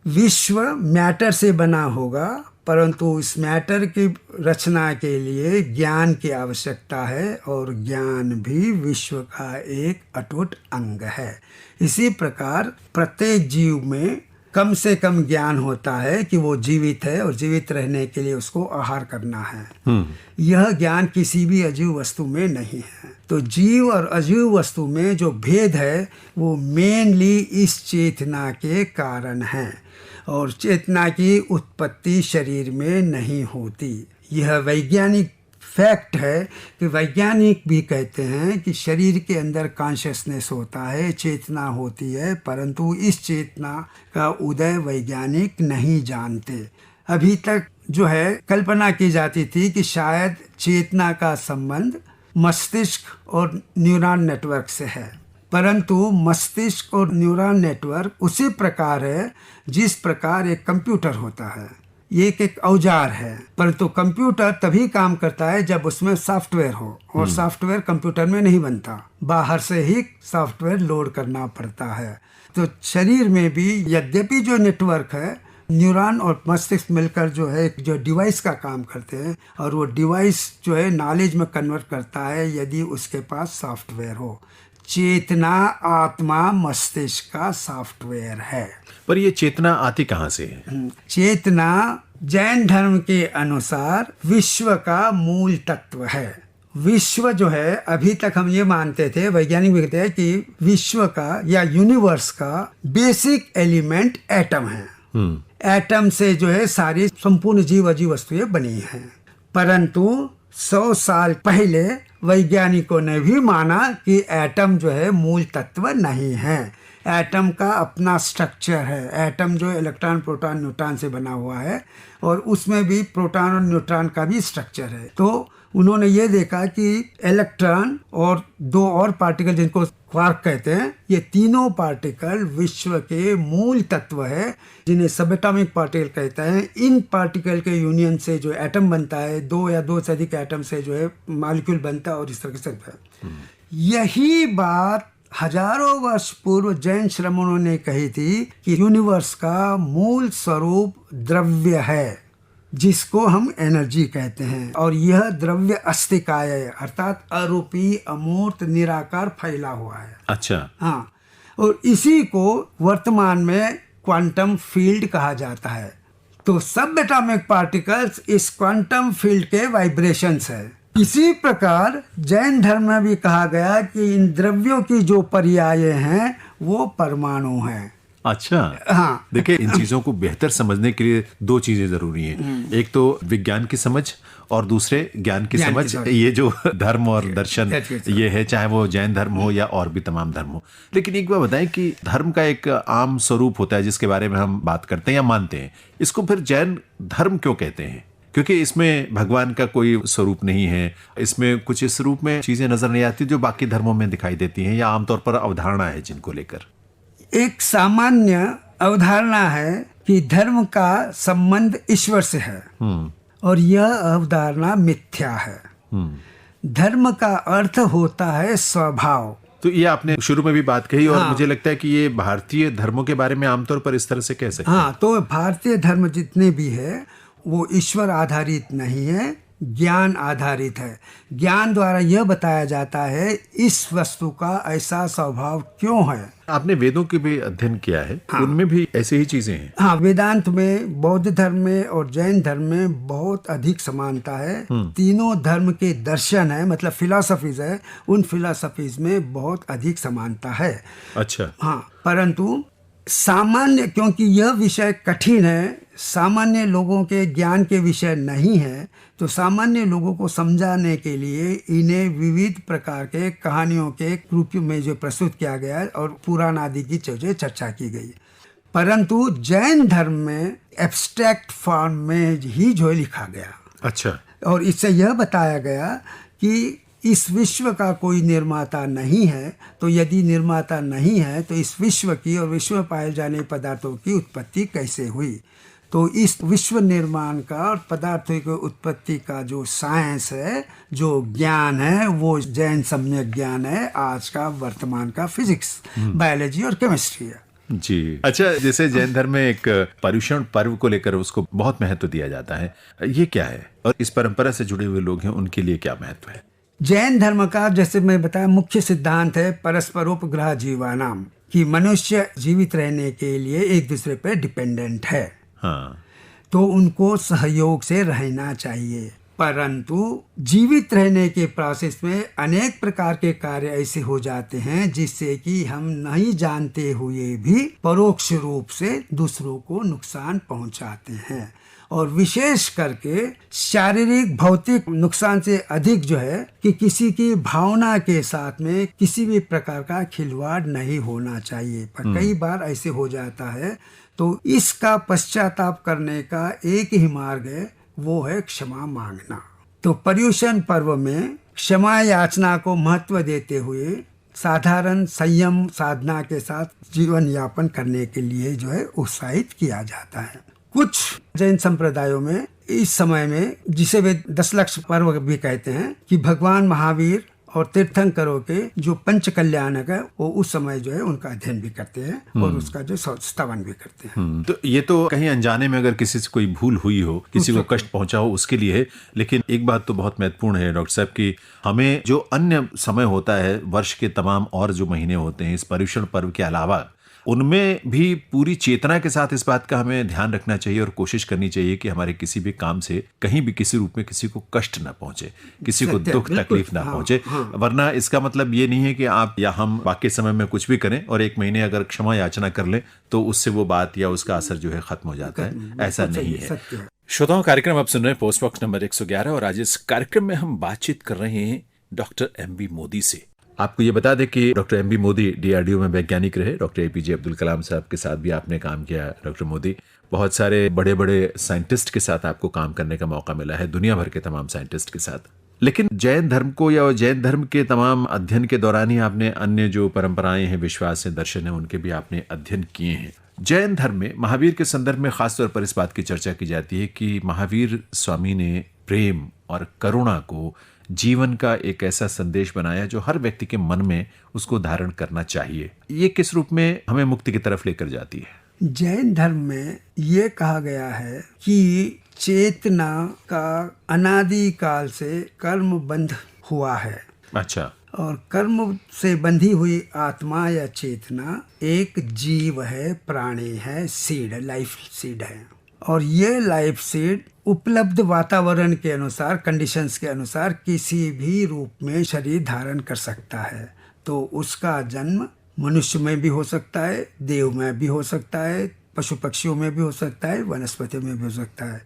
विश्व मैटर से बना होगा, परंतु इस मैटर की रचना के लिए ज्ञान की आवश्यकता है और ज्ञान भी विश्व का एक अटूट अंग है। इसी प्रकार प्रत्येक जीव में कम से कम ज्ञान होता है कि वो जीवित है और जीवित रहने के लिए उसको आहार करना है। यह ज्ञान किसी भी अजीव वस्तु में नहीं है। तो जीव और अजीव वस्तु में जो भेद है वो मेनली इस चेतना के कारण है, और चेतना की उत्पत्ति शरीर में नहीं होती। यह वैज्ञानिक फैक्ट है कि वैज्ञानिक भी कहते हैं कि शरीर के अंदर कॉन्शियसनेस होता है, चेतना होती है, परंतु इस चेतना का उदय वैज्ञानिक नहीं जानते। अभी तक जो है कल्पना की जाती थी कि शायद चेतना का संबंध मस्तिष्क और न्यूरॉन नेटवर्क से है, परंतु मस्तिष्क और न्यूरॉन नेटवर्क उसी प्रकार है जिस प्रकार एक कंप्यूटर होता है। ये एक औजार है, परंतु कंप्यूटर तभी काम करता है जब उसमें सॉफ्टवेयर हो, और सॉफ्टवेयर कंप्यूटर में नहीं बनता, बाहर से ही सॉफ्टवेयर लोड करना पड़ता है। तो शरीर में भी यद्यपि जो नेटवर्क है, न्यूरॉन और मस्तिष्क मिलकर जो है जो डिवाइस का काम करते हैं, और वो डिवाइस जो है नॉलेज में कन्वर्ट करता है यदि उसके पास सॉफ्टवेयर हो। चेतना आत्मा मस्तिष्क का सॉफ्टवेयर है। पर ये चेतना आती कहाँ से है? चेतना जैन धर्म के अनुसार विश्व का मूल तत्व है। विश्व जो है, अभी तक हम ये मानते थे, वैज्ञानिक भी कहते हैं कि विश्व का या यूनिवर्स का बेसिक एलिमेंट एटम है। एटम से जो है सारी संपूर्ण जीव अजीव वस्तुएं बनी हैं। परंतु 100 साल पहले वैज्ञानिकों ने भी माना कि एटम जो है मूल तत्व नहीं है। एटम का अपना स्ट्रक्चर है। एटम जो इलेक्ट्रॉन प्रोटॉन न्यूट्रॉन से बना हुआ है, और उसमें भी प्रोटॉन और न्यूट्रॉन का भी स्ट्रक्चर है। तो उन्होंने ये देखा कि इलेक्ट्रॉन और दो और पार्टिकल जिनको क्वार्क कहते हैं, ये तीनों पार्टिकल विश्व के मूल तत्व है, जिन्हें सबएटॉमिक पार्टिकल कहते हैं। इन पार्टिकल के यूनियन से जो एटम बनता है, दो या दो से अधिक एटम से जो है मॉलिक्यूल बनता है, और इस तरह से। यही बात हजारों वर्ष पूर्व जैन श्रमणों ने कही थी कि यूनिवर्स का मूल स्वरूप द्रव्य है। जिसको हम एनर्जी कहते हैं। और यह द्रव्य अस्तिकाय है, अर्थात अरूपी अमूर्त निराकार फैला हुआ है। अच्छा। हाँ, और इसी को वर्तमान में क्वांटम फील्ड कहा जाता है। तो सब एटॉमिक पार्टिकल्स इस क्वांटम फील्ड के वाइब्रेशंस है। इसी प्रकार जैन धर्म में भी कहा गया कि इन द्रव्यों की जो पर्याय हैं वो परमाणु हैं। अच्छा। हाँ। देखिए, इन चीजों को बेहतर समझने के लिए दो चीजें जरूरी हैं। एक तो विज्ञान की समझ और दूसरे ज्ञान की समझ। ये जो धर्म और दर्शन ये है, चाहे वो जैन धर्म हो या और भी तमाम धर्म हो। लेकिन एक बात बताएं कि धर्म का एक आम स्वरूप होता है जिसके बारे में हम बात करते हैं या मानते हैं, इसको फिर जैन धर्म क्यों कहते हैं? क्योंकि इसमें भगवान का कोई स्वरूप नहीं है, इसमें कुछ इस रूप में चीजें नजर नहीं आती जो बाकी धर्मों में दिखाई देती हैं, या आमतौर पर अवधारणा है जिनको लेकर। एक सामान्य अवधारणा है कि धर्म का संबंध ईश्वर से है, और यह अवधारणा मिथ्या है। धर्म का अर्थ होता है स्वभाव। तो ये आपने शुरू में भी बात कही, और मुझे लगता है कि ये भारतीय धर्मों के बारे में आमतौर पर इस तरह से कह सकते हैं। हाँ, तो भारतीय धर्म जितने भी है वो ईश्वर आधारित नहीं है, ज्ञान आधारित है। ज्ञान द्वारा यह बताया जाता है इस वस्तु का ऐसा स्वभाव क्यों है। आपने वेदों की भी अध्ययन किया है। हाँ। उनमें भी ऐसी ही चीजें हैं। हाँ, वेदांत में, बौद्ध धर्म में और जैन धर्म में बहुत अधिक समानता है। तीनों धर्म के दर्शन है, मतलब फिलॉसफीज है, उन फिलॉसफीज में बहुत अधिक समानता है। अच्छा। हाँ, परंतु सामान्य, क्योंकि यह विषय कठिन है, सामान्य लोगों के ज्ञान के विषय नहीं है, तो सामान्य लोगों को समझाने के लिए इन्हें विविध प्रकार के कहानियों के रूप में जो प्रस्तुत किया गया है और पुराण आदि की चर्चा की गई। परंतु जैन धर्म में एब्स्ट्रैक्ट फॉर्म में ही जो लिखा गया। अच्छा। और इससे यह बताया गया कि इस विश्व का कोई निर्माता नहीं है, तो यदि निर्माता नहीं है तो इस विश्व की और विश्व में पाए जाने पदार्थों की उत्पत्ति कैसे हुई। तो इस विश्व निर्माण का और पदार्थों की उत्पत्ति का जो साइंस है, जो ज्ञान है, वो जैन सम्यक ज्ञान है। आज का वर्तमान का फिजिक्स, बायोलॉजी और केमिस्ट्री है। जी। अच्छा, जैसे जैन धर्म में एक पर्युषण पर्व को लेकर उसको बहुत महत्व दिया जाता है, ये क्या है और इस परंपरा से जुड़े हुए लोग हैं उनके लिए क्या महत्व है? जैन धर्म का, जैसे मैं बताया, मुख्य सिद्धांत है परस्परोपग्रह जीवानाम, कि मनुष्य जीवित रहने के लिए एक दूसरे पे डिपेंडेंट है। हाँ। तो उनको सहयोग से रहना चाहिए। परंतु जीवित रहने के प्रोसेस में अनेक प्रकार के कार्य ऐसे हो जाते हैं जिससे कि हम नहीं जानते हुए भी परोक्ष रूप से दूसरों को नुकसान पहुंचाते हैं। और विशेष करके शारीरिक भौतिक नुकसान से अधिक जो है कि किसी की भावना के साथ में किसी भी प्रकार का खिलवाड़ नहीं होना चाहिए। पर कई बार ऐसे हो जाता है, तो इसका पश्चाताप करने का एक ही मार्ग है, वो है क्षमा मांगना। तो पर्युषण पर्व में क्षमा याचना को महत्व देते हुए साधारण संयम साधना के साथ जीवन यापन करने के लिए जो है उत्साहित किया जाता है। कुछ जैन संप्रदायों में इस समय में, जिसे वे 10 लक्ष पर्व भी कहते हैं, कि भगवान महावीर और तीर्थंकरों के जो पंच कल्याणक है वो उस समय जो है उनका अध्ययन भी करते हैं और उसका जो स्तवन भी करते हैं। तो ये तो कहीं अनजाने में अगर किसी से कोई भूल हुई हो, किसी को कष्ट पहुंचा हो, उसके लिए है। लेकिन एक बात तो बहुत महत्वपूर्ण है डॉक्टर साहब कि हमें जो अन्य समय होता है, वर्ष के तमाम और जो महीने होते हैं, इस पर्युषण पर्व के अलावा उनमें भी पूरी चेतना के साथ इस बात का हमें ध्यान रखना चाहिए और कोशिश करनी चाहिए कि हमारे किसी भी काम से कहीं भी किसी रूप में किसी को कष्ट ना पहुंचे, किसी को दुख तकलीफ ना पहुंचे। वरना इसका मतलब ये नहीं है कि आप या हम बाकी समय में कुछ भी करें और एक महीने अगर क्षमा याचना कर लें तो उससे वो बात या उसका असर जो है खत्म हो जाता है। ऐसा नहीं है। श्रोताओं, कार्यक्रम आप सुन रहे हैं पोस्ट बॉक्स नंबर 111 और आज इस कार्यक्रम में हम बातचीत कर रहे हैं डॉक्टर एमबी मोदी से। आपको ये बता दें कि डॉक्टर एमबी मोदी डीआरडीओ में वैज्ञानिक रहे। डॉक्टर एपीजे अब्दुल कलाम साहब के साथ भी आपने काम किया। डॉक्टर मोदी, बहुत सारे बड़े बड़े साइंटिस्ट के साथ आपको काम करने का मौका मिला है, दुनिया भर के तमाम साइंटिस्ट के साथ। लेकिन जैन धर्म को या जैन धर्म के तमाम अध्ययन के दौरान ही आपने अन्य जो परंपराएं हैं, विश्वास है, दर्शन है, उनके भी आपने अध्ययन किए हैं। जैन धर्म में महावीर के संदर्भ में खासतौर पर इस बात की चर्चा की जाती है कि महावीर स्वामी ने प्रेम और करुणा को जीवन का एक ऐसा संदेश बनाया जो हर व्यक्ति के मन में उसको धारण करना चाहिए। ये किस रूप में हमें मुक्ति की तरफ लेकर जाती है? जैन धर्म में ये कहा गया है कि चेतना का अनादि काल से कर्म बंध हुआ है। अच्छा। और कर्म से बंधी हुई आत्मा या चेतना एक जीव है, प्राणी है, सीड, लाइफ सीड है। और ये लाइफ सीड उपलब्ध वातावरण के अनुसार, कंडीशंस के अनुसार किसी भी रूप में शरीर धारण कर सकता है। तो उसका जन्म मनुष्य में भी हो सकता है, देव में भी हो सकता है, पशु पक्षियों में भी हो सकता है, वनस्पति में भी हो सकता है।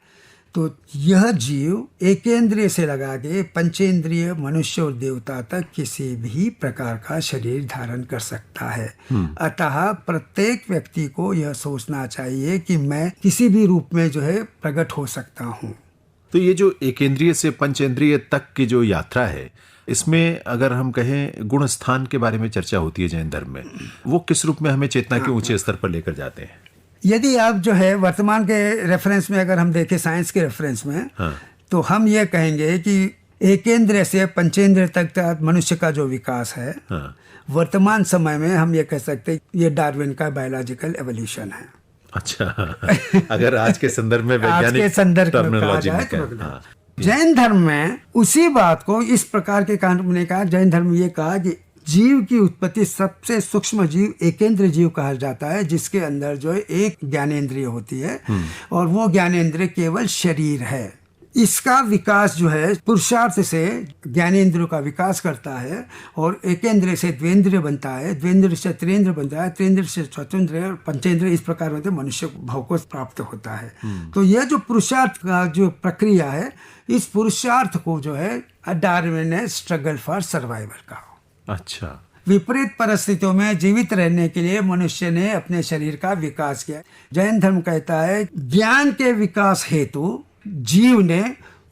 तो यह जीव एकेंद्रिय से लगा के पंचेंद्रिय मनुष्य और देवता तक किसी भी प्रकार का शरीर धारण कर सकता है। अतः प्रत्येक व्यक्ति को यह सोचना चाहिए कि मैं किसी भी रूप में जो है प्रकट हो सकता हूँ। तो ये जो एकेंद्रिय से पंचेंद्रिय तक की जो यात्रा है, इसमें अगर हम कहें गुण स्थान के बारे में चर्चा होती है जैन धर्म में, वो किस रूप में हमें चेतना के ऊंचे स्तर पर लेकर जाते हैं? यदि आप जो है वर्तमान के रेफरेंस में अगर हम देखें, साइंस के रेफरेंस में, तो हम ये कहेंगे कि एकेंद्र से पंचेंद्र तक मनुष्य का जो विकास है, वर्तमान समय में हम ये कह सकते हैं ये डार्विन का बायोलॉजिकल एवोल्यूशन है। अच्छा। अगर आज के संदर्भ में वैज्ञानिक टर्मिनोलॉजी में कहें। जैन धर्म में उसी बात को इस प्रकार के कांड ने कहा। जैन धर्म में ये कहा कि जीव की उत्पत्ति सबसे सूक्ष्म जीव एकेंद्र जीव कहा जाता है, जिसके अंदर जो है एक ज्ञानेंद्रिय होती है और वो ज्ञानेंद्रिय केवल शरीर है। इसका विकास जो है पुरुषार्थ से ज्ञानेंद्रियों का विकास करता है और एकेंद्रिय से द्वेंद्रिय बनता है, द्वेंद्रिय से त्रिंद्र बनता है, त्रिंद्र से चतुर्न्द्रिय और पंचेंद्रिय, इस प्रकार होते मनुष्य भाव को प्राप्त होता है। तो यह जो पुरुषार्थ का जो प्रक्रिया है, इस पुरुषार्थ को जो है डार्विन ने स्ट्रगल फॉर सर्वाइवल कहा। अच्छा। विपरीत परिस्थितियों में जीवित रहने के लिए मनुष्य ने अपने शरीर का विकास किया। जैन धर्म कहता है ज्ञान के विकास हेतु जीव ने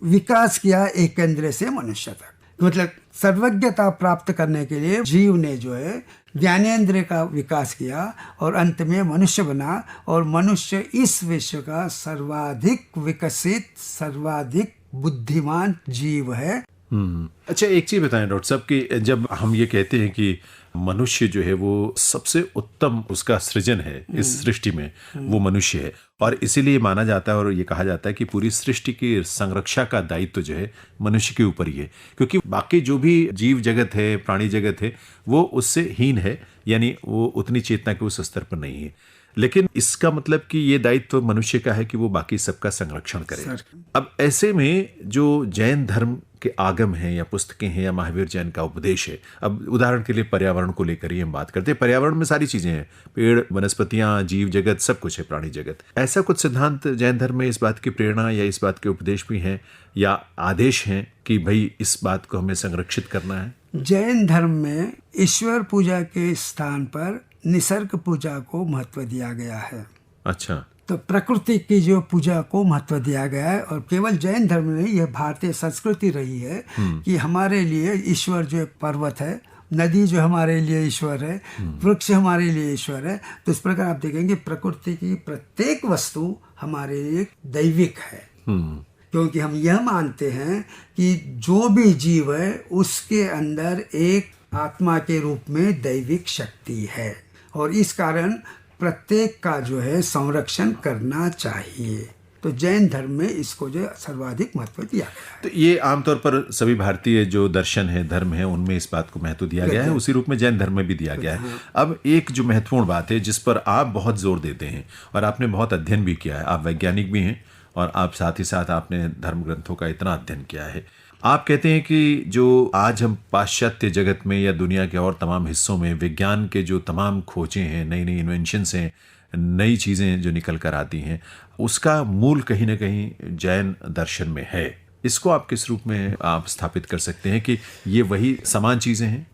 विकास किया एकेंद्र से मनुष्य तक। मतलब सर्वज्ञता प्राप्त करने के लिए जीव ने जो है ज्ञानेंद्रिय का विकास किया और अंत में मनुष्य बना। और मनुष्य इस विश्व का सर्वाधिक विकसित, सर्वाधिक बुद्धिमान जीव है। अच्छा, एक चीज बताएं डॉक्टर साहब कि जब हम ये कहते हैं कि मनुष्य जो है वो सबसे उत्तम उसका सृजन है इस सृष्टि में, वो मनुष्य है, और इसीलिए माना जाता है और ये कहा जाता है कि पूरी सृष्टि की संरक्षा का दायित्व जो है मनुष्य के ऊपर ही है, क्योंकि बाकी जो भी जीव जगत है, प्राणी जगत है, वो उससे हीन है, यानी वो उतनी चेतना के उस स्तर पर नहीं है। लेकिन इसका मतलब कि ये दायित्व मनुष्य का है कि वो बाकी सबका संरक्षण करे। अब ऐसे में जो जैन धर्म के आगम हैं या पुस्तकें हैं या महावीर जैन का उपदेश है, अब उदाहरण के लिए पर्यावरण को लेकर ही हम बात करते हैं। पर्यावरण में सारी चीजें हैं, पेड़, वनस्पतियां, जीव जगत, सब कुछ है, प्राणी जगत। ऐसा कुछ सिद्धांत जैन धर्म में इस बात की प्रेरणा या इस बात के उपदेश भी हैं या आदेश हैं कि भाई इस बात को हमें संरक्षित करना है? जैन धर्म में ईश्वर पूजा के स्थान पर निसर्ग पूजा को महत्व दिया गया है। अच्छा। तो प्रकृति की जो पूजा को महत्व दिया गया है। और केवल जैन धर्म में यह भारतीय संस्कृति रही है कि हमारे लिए ईश्वर जो पर्वत है, नदी जो हमारे लिए ईश्वर है, वृक्ष हमारे लिए ईश्वर है। तो इस प्रकार आप देखेंगे प्रकृति की प्रत्येक वस्तु हमारे लिए दैविक है, क्योंकि हम यह मानते हैं कि जो भी जीव है उसके अंदर एक आत्मा के रूप में दैविक शक्ति है और इस कारण प्रत्येक का जो है संरक्षण करना चाहिए। तो जैन धर्म में इसको जो सर्वाधिक महत्व दिया गया है। तो ये आमतौर पर सभी भारतीय जो दर्शन है, धर्म है, उनमें इस बात को महत्व दिया गया है, उसी रूप में जैन धर्म में भी दिया गया है। अब एक जो महत्वपूर्ण बात है जिस पर आप बहुत जोर देते हैं और आपने बहुत अध्ययन भी किया है, आप वैज्ञानिक भी हैं और आप साथ ही साथ आपने धर्म ग्रंथों का इतना अध्ययन किया है, आप कहते हैं कि जो आज हम पाश्चात्य जगत में या दुनिया के और तमाम हिस्सों में विज्ञान के जो तमाम खोजें हैं, नई नई इन्वेंशंस हैं, नई चीज़ें जो निकल कर आती हैं, उसका मूल कहीं ना कहीं जैन दर्शन में है। इसको आप किस रूप में आप स्थापित कर सकते हैं कि ये वही समान चीज़ें हैं?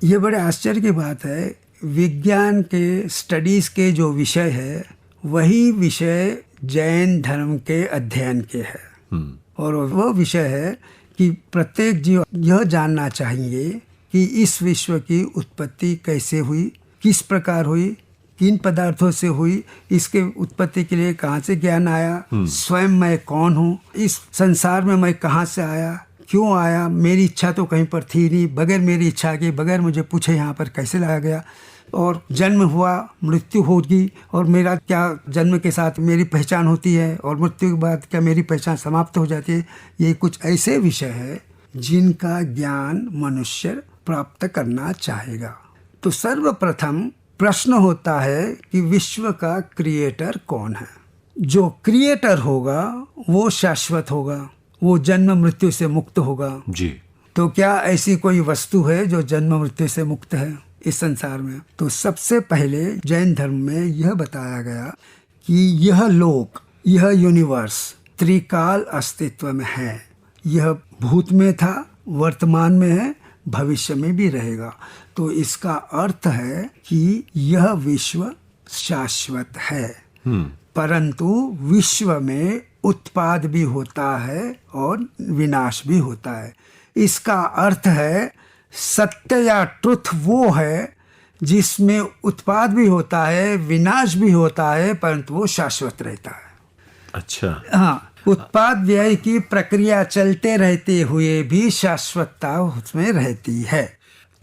ये बड़े आश्चर्य की बात है। विज्ञान के स्टडीज़ के जो विषय है वही विषय जैन धर्म के अध्ययन के है और वो विषय है कि प्रत्येक जीव यह जानना चाहिए कि इस विश्व की उत्पत्ति कैसे हुई, किस प्रकार हुई, किन पदार्थों से हुई, इसके उत्पत्ति के लिए कहाँ से ज्ञान आया, स्वयं मैं कौन हूँ, इस संसार में मैं कहाँ से आया, क्यों आया, मेरी इच्छा तो कहीं पर थी नहीं, बगैर मेरी इच्छा के, बगैर मुझे पूछे यहाँ पर कैसे लाया गया। और जन्म हुआ, मृत्यु होगी, और मेरा क्या जन्म के साथ मेरी पहचान होती है और मृत्यु के बाद क्या मेरी पहचान समाप्त हो जाती है। ये कुछ ऐसे विषय है जिनका ज्ञान मनुष्य प्राप्त करना चाहेगा। तो सर्वप्रथम प्रश्न होता है कि विश्व का क्रिएटर कौन है। जो क्रिएटर होगा वो शाश्वत होगा, वो जन्म मृत्यु से मुक्त होगा जी। तो क्या ऐसी कोई वस्तु है जो जन्म मृत्यु से मुक्त है इस संसार में? तो सबसे पहले जैन धर्म में यह बताया गया कि यह लोक, यह यूनिवर्स त्रिकाल अस्तित्व में है। यह भूत में था, वर्तमान में है, भविष्य में भी रहेगा। तो इसका अर्थ है कि यह विश्व शाश्वत है, परंतु विश्व में उत्पाद भी होता है और विनाश भी होता है। इसका अर्थ है सत्य या ट्रुथ वो है जिसमें उत्पाद भी होता है, विनाश भी होता है, परंतु वो शाश्वत रहता है। अच्छा। हाँ, उत्पाद व्यय की प्रक्रिया चलते रहते हुए भी शाश्वतता उसमें रहती है।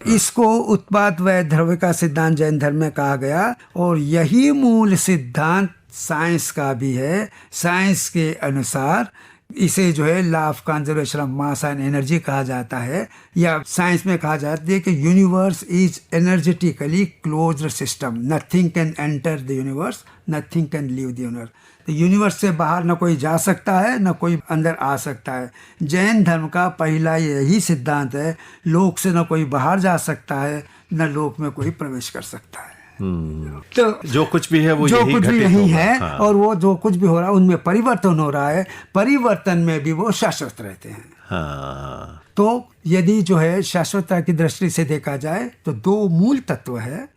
इसको उत्पाद व्यय द्रव्य का सिद्धांत जैन धर्म में कहा गया, और यही मूल सिद्धांत साइंस का भी है। साइंस के अनुसार इसे जो है law of conservation of mass and energy कहा जाता है, या साइंस में कहा जाता है कि universe is energetically closed system. Nothing can enter the universe, nothing can leave the universe. तो यूनिवर्स से बाहर न कोई जा सकता है, न कोई अंदर आ सकता है। जैन धर्म का पहला यही सिद्धांत है, लोक से न कोई बाहर जा सकता है, न लोक में कोई प्रवेश कर सकता है। तो जो कुछ भी है वो जो यही कुछ भी घटित नहीं होगा। है, हाँ। और वो जो कुछ भी हो रहा है उनमें परिवर्तन हो रहा है, परिवर्तन में भी वो शाश्वत रहते हैं। हाँ। तो यदि जो है शाश्वतता की दृष्टि से देखा जाए तो दो मूल तत्व है,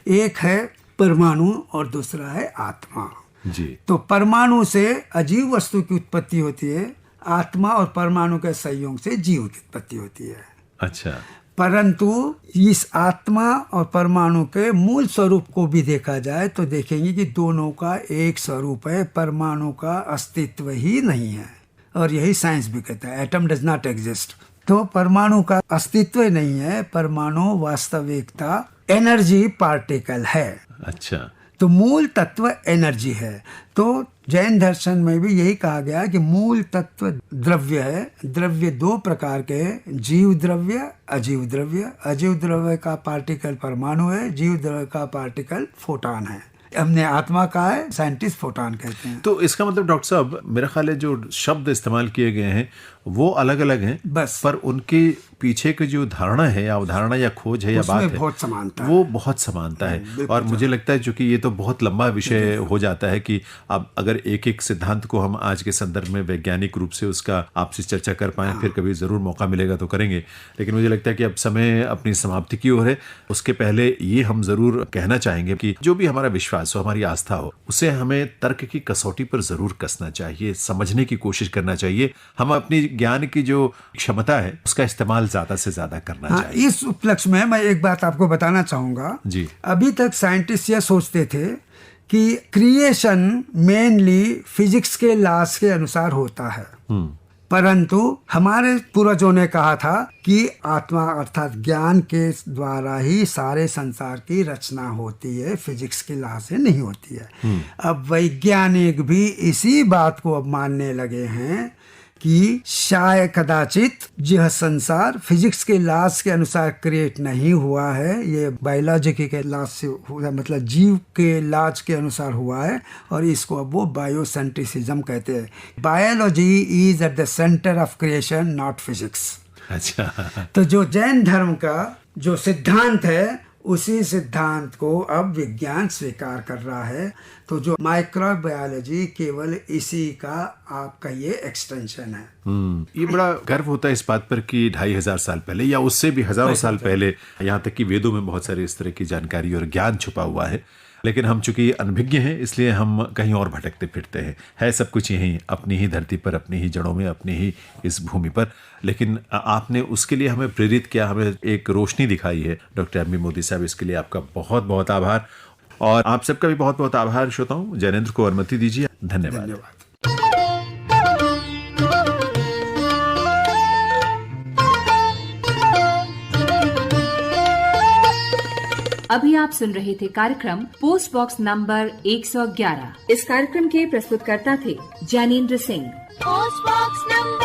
एक है परमाणु और दूसरा है आत्मा जी। तो परमाणु से अजीव वस्तु की उत्पत्ति होती है, आत्मा और परमाणु के संयोग से जीव की उत्पत्ति होती है। अच्छा। परंतु इस आत्मा और परमाणु के मूल स्वरूप को भी देखा जाए तो देखेंगे कि दोनों का एक स्वरूप है, परमाणु का अस्तित्व ही नहीं है। और यही साइंस भी कहता है, एटम डज नॉट एग्जिस्ट। तो परमाणु का अस्तित्व नहीं है, परमाणु वास्तविकता एनर्जी पार्टिकल है। अच्छा। तो मूल तत्व एनर्जी है। तो जैन दर्शन में भी यही कहा गया कि मूल तत्व द्रव्य है। द्रव्य दो प्रकार के हैं, जीव द्रव्य, अजीव द्रव्य। अजीव द्रव्य का पार्टिकल परमाणु है, जीव द्रव्य का पार्टिकल फोटॉन है। हमने आत्मा कहा है, साइंटिस्ट फोटॉन कहते हैं। तो इसका मतलब डॉक्टर साहब, मेरा ख्याल है जो शब्द इस्तेमाल किए गए हैं वो अलग अलग हैं, बस पर उनके पीछे की जो धारणा है या अवधारणा या खोज है या बात है, बहुत समानता वो बहुत समानता है। और मुझे लगता है चूंकि ये तो बहुत लंबा विषय हो जाता है कि अब अगर एक एक सिद्धांत को हम आज के संदर्भ में वैज्ञानिक रूप से उसका आपसे चर्चा कर पाए, फिर कभी जरूर मौका मिलेगा तो करेंगे। लेकिन मुझे लगता है कि अब समय अपनी समाप्ति की ओर है। उसके पहले ये हम जरूर कहना चाहेंगे कि जो भी हमारा विश्वास हो, हमारी आस्था हो, उसे हमें तर्क की कसौटी पर जरूर कसना चाहिए, समझने की कोशिश करना चाहिए। हम अपनी ज्ञान की जो क्षमता है उसका इस्तेमाल ज्यादा से ज्यादा करना चाहिए। इस उपलक्ष्य में मैं एक बात आपको बताना चाहूंगा जी। अभी तक साइंटिस्ट यह सोचते थे कि क्रिएशन मेनली फिजिक्स के लॉज के अनुसार होता है, परंतु हमारे पूर्वजों ने कहा था कि आत्मा अर्थात ज्ञान के द्वारा ही सारे संसार की रचना होती है, फिजिक्स के लॉ से नहीं होती है। अब वैज्ञानिक भी इसी बात को अब मानने लगे हैं कि शायद कदाचित यह संसार फिजिक्स के लॉज के अनुसार क्रिएट नहीं हुआ है, ये बायोलॉजी के लॉज से हुआ, मतलब जीव के लॉज के अनुसार हुआ है, और इसको अब वो बायोसेंट्रिसिज्म कहते हैं। Biology is at the centre of creation, not physics. अच्छा। तो जो जैन धर्म का जो सिद्धांत है उसी सिद्धांत को अब विज्ञान स्वीकार कर रहा है। तो जो माइक्रोबायोलॉजी केवल इसी का आप कहिए एक्सटेंशन है। ये बड़ा गर्व होता है इस बात पर कि 2500 साल पहले या उससे भी हजारों साल पहले, यहाँ तक कि वेदों में बहुत सारी इस तरह की जानकारी और ज्ञान छुपा हुआ है। लेकिन हम चूंकि अनभिज्ञ हैं इसलिए हम कहीं और भटकते फिरते हैं। है सब कुछ यहीं अपनी ही धरती पर, अपनी ही जड़ों में, अपनी ही इस भूमि पर। लेकिन आपने उसके लिए हमें प्रेरित किया, हमें एक रोशनी दिखाई है डॉक्टर एम बी मोदी साहब। इसके लिए आपका बहुत बहुत आभार, और आप सबका भी बहुत बहुत आभार। श्रोताओं, जैनेंद्र को अनुमति दीजिए। धन्यवाद। अभी आप सुन रहे थे कार्यक्रम पोस्ट बॉक्स नंबर 111। इस कार्यक्रम के प्रस्तुतकर्ता थे Jainendra Singh. Post box number